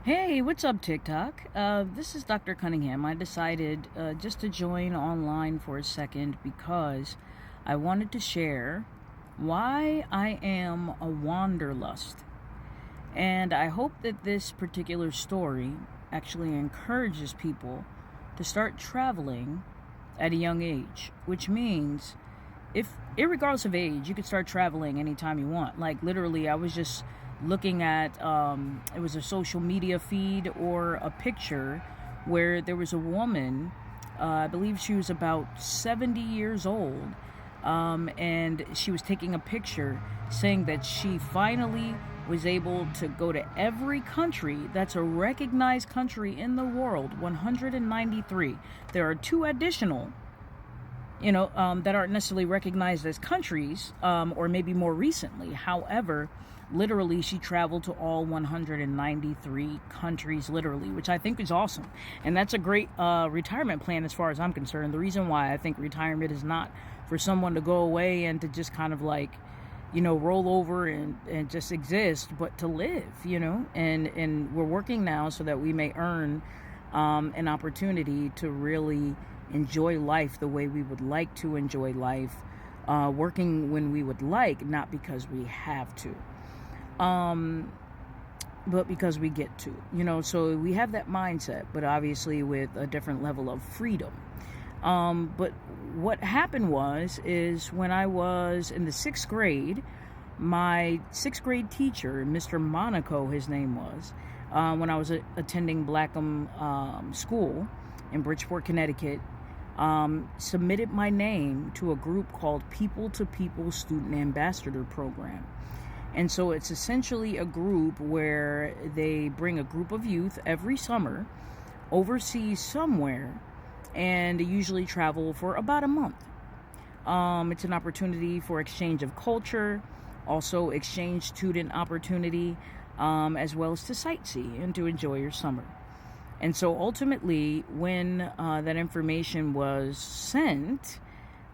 Hey, what's up, TikTok? This is Dr. Cunningham. I decided just to join online for a second because I wanted to share why I am a wanderlust. And I hope that this particular story actually encourages people to start traveling at a young age, which means if irregardless of age, you could start traveling anytime you want. Like literally, I was just looking at it was a social media feed or a picture where there was a woman, I believe she was about 70 years old, and she was taking a picture saying that she finally was able to go to every country that's a recognized country in the world, 193. There are two additional that aren't necessarily recognized as countries, or maybe more recently. However, literally, she traveled to all 193 countries, literally, which I think is awesome. And that's a great retirement plan as far as I'm concerned. The reason why I think retirement is not for someone to go away and to just kind of like, roll over and just exist, but to live, and we're working now so that we may earn an opportunity to really enjoy life the way we would like to enjoy life, working when we would like, not because we have to, but because we get to, so we have that mindset, but obviously with a different level of freedom. But what happened is when I was in the sixth grade, my sixth grade teacher, Mr. Monaco, his name was, when I was attending Blackham School in Bridgeport, Connecticut, submitted my name to a group called People to People Student Ambassador Program. And so it's essentially a group where they bring a group of youth every summer overseas somewhere and usually travel for about a month. It's an opportunity for exchange of culture, also exchange student opportunity, as well as to sightsee and to enjoy your summer. And so ultimately, when that information was sent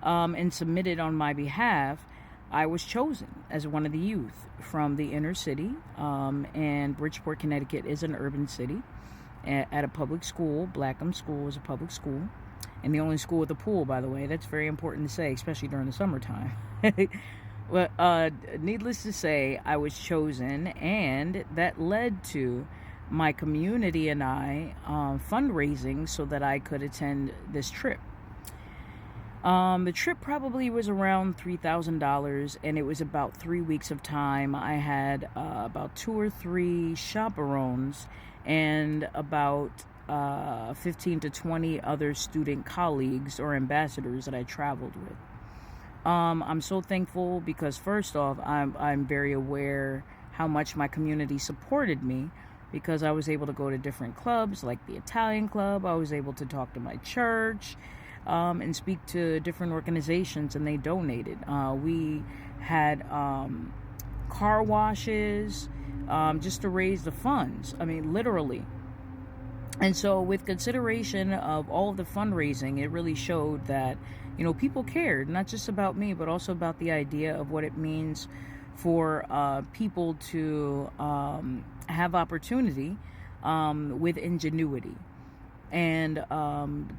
and submitted on my behalf, I was chosen as one of the youth from the inner city. And Bridgeport, Connecticut is an urban city at a public school. Blackham School is a public school. And the only school with a pool, by the way. That's very important to say, especially during the summertime. But needless to say, I was chosen, and that led to my community and I fundraising so that I could attend this trip. The trip probably was around $3,000, and it was about 3 weeks of time. I had about 2 or 3 chaperones and about 15 to 20 other student colleagues or ambassadors that I traveled with. I'm so thankful because first off, I'm very aware how much my community supported me, because I was able to go to different clubs like the Italian club. I was able to talk to my church and speak to different organizations, and they donated. We had car washes just to raise the funds. I mean, literally. And so with consideration of all of the fundraising, it really showed that, people cared, not just about me, but also about the idea of what it means for people to have opportunity with ingenuity. And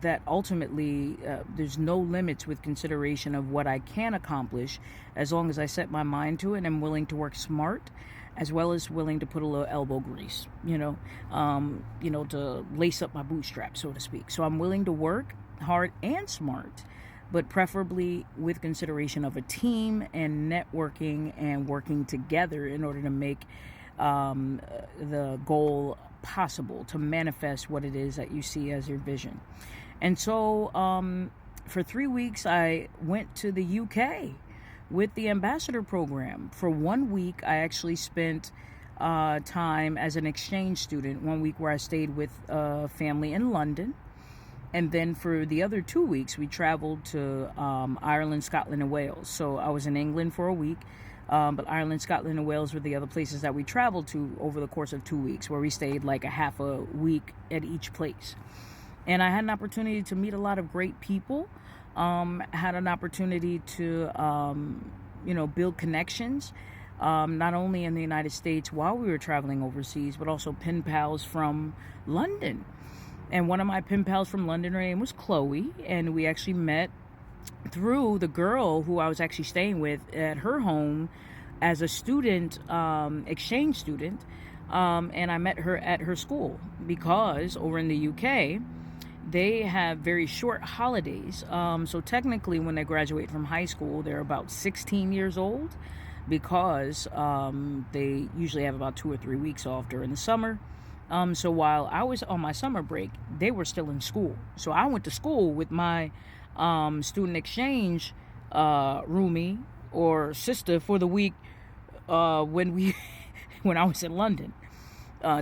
that ultimately there's no limits with consideration of what I can accomplish as long as I set my mind to it and I'm willing to work smart, as well as willing to put a little elbow grease, to lace up my bootstraps, so to speak. So I'm willing to work hard and smart, but preferably with consideration of a team and networking and working together in order to make the goal possible, to manifest what it is that you see as your vision. And so for 3 weeks, I went to the UK with the ambassador program. For 1 week, I actually spent time as an exchange student, 1 week where I stayed with a family in London. And then for the other 2 weeks, we traveled to Ireland, Scotland, and Wales. So I was in England for a week, but Ireland, Scotland, and Wales were the other places that we traveled to over the course of 2 weeks, where we stayed like a half a week at each place. And I had an opportunity to meet a lot of great people, had an opportunity to, build connections, not only in the United States while we were traveling overseas, but also pen pals from London. And one of my pen pals from London, her name was Chloe, and we actually met through the girl who I was actually staying with at her home as a student, exchange student. And I met her at her school because over in the UK, they have very short holidays. So technically when they graduate from high school, they're about 16 years old because they usually have about 2 or 3 weeks off during the summer. So while I was on my summer break, they were still in school. So I went to school with my student exchange roomie or sister for the week when I was in London.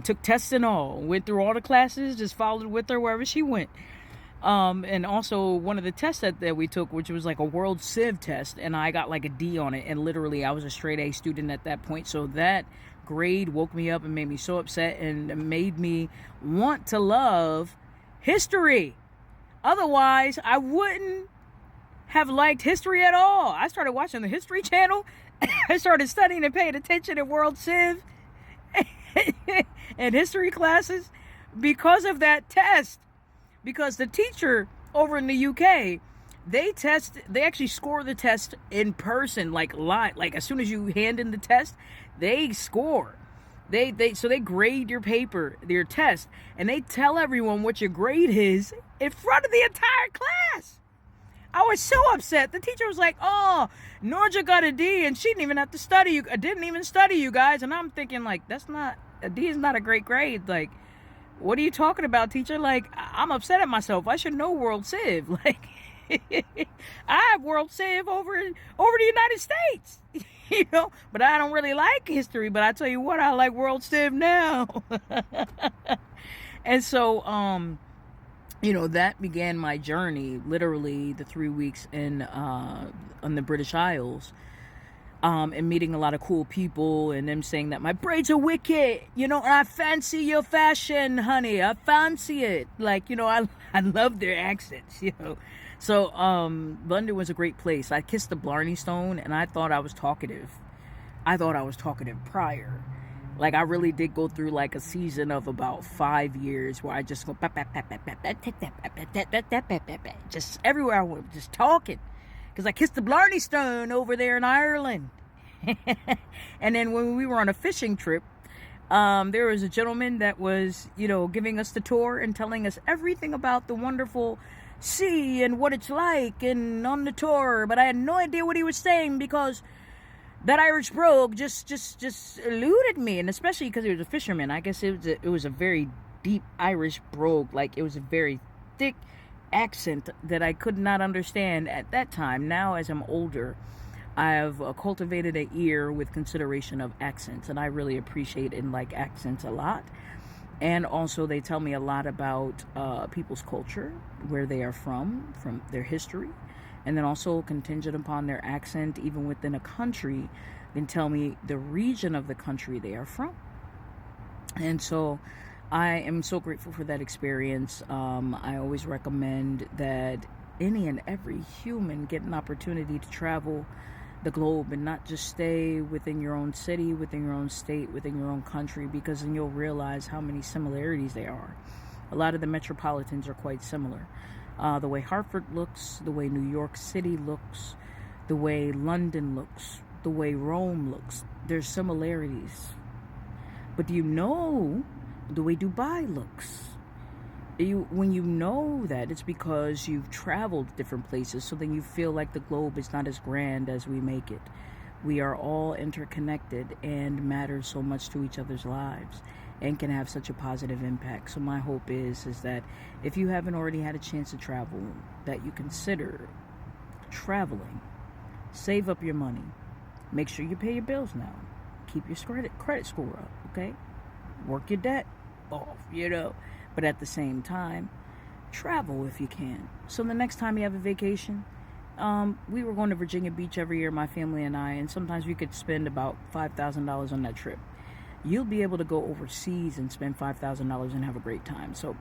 Took tests and all, went through all the classes, just followed with her wherever she went. And also one of the tests that we took, which was like a world civ test, and I got like a D on it, and literally I was a straight A student at that point. So that grade woke me up and made me so upset and made me want to love history. Otherwise, I wouldn't have liked history at all. I started watching the History Channel. I started studying and paying attention in world civ and history classes because of that test. Because the teacher over in the UK, they actually score the test in person, like live, like as soon as you hand in the test, they score. So they grade your paper, your test, and they tell everyone what your grade is in front of the entire class. I was so upset. The teacher was like, "Oh, Norja got a D, and she didn't even have to study. Didn't even study, you guys." And I'm thinking, like, a D is not a great grade. Like, what are you talking about, teacher? Like, I'm upset at myself. I should know World Civ. Like, I have World Civ over the United States, you know. But I don't really like history. But I tell you what, I like World Civ now. And so, you know, that began my journey. Literally, the 3 weeks on the British Isles. And meeting a lot of cool people and them saying that my braids are wicked, you know, and I fancy your fashion, honey. I fancy it. Like, you know, I love their accents, you know. So, London was a great place. I kissed the Blarney Stone and I thought I was talkative. I thought I was talkative prior. Like, I really did go through like a season of about 5 years where I just go just everywhere I went, just talking. Because I kissed the Blarney Stone over there in Ireland. And then when we were on a fishing trip, there was a gentleman that was, you know, giving us the tour and telling us everything about the wonderful sea and what it's like and on the tour. But I had no idea what he was saying because that Irish brogue just eluded me. And especially because he was a fisherman. I guess it was a very deep Irish brogue. Like, it was a very thick accent that I could not understand at that time. Now, as I'm older, I've cultivated an ear with consideration of accents, and I really appreciate and like accents a lot. And also, they tell me a lot about people's culture, where they are from their history, and then also contingent upon their accent, even within a country, then tell me the region of the country they are from. And so I am so grateful for that experience. I always recommend that any and every human get an opportunity to travel the globe and not just stay within your own city, within your own state, within your own country, because then you'll realize how many similarities there are. A lot of the metropolitans are quite similar. The way Hartford looks, the way New York City looks, the way London looks, the way Rome looks, there's similarities. But do you know the way Dubai looks? When you know that, it's because you've traveled different places, so then you feel like the globe is not as grand as we make it. We are all interconnected and matter so much to each other's lives and can have such a positive impact. So my hope is that if you haven't already had a chance to travel, that you consider traveling. Save up your money. Make sure you pay your bills now. Keep your credit score up, okay? Work your debt off, you know. But at the same time, travel if you can. So the next time you have a vacation, we were going to Virginia Beach every year, my family and I, and sometimes we could spend about $5,000 on that trip. You'll be able to go overseas and spend $5,000 and have a great time. So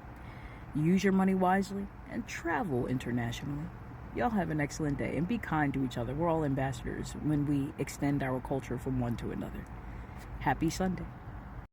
use your money wisely and travel internationally. Y'all have an excellent day, and be kind to each other. We're all ambassadors when we extend our culture from one to another. Happy Sunday.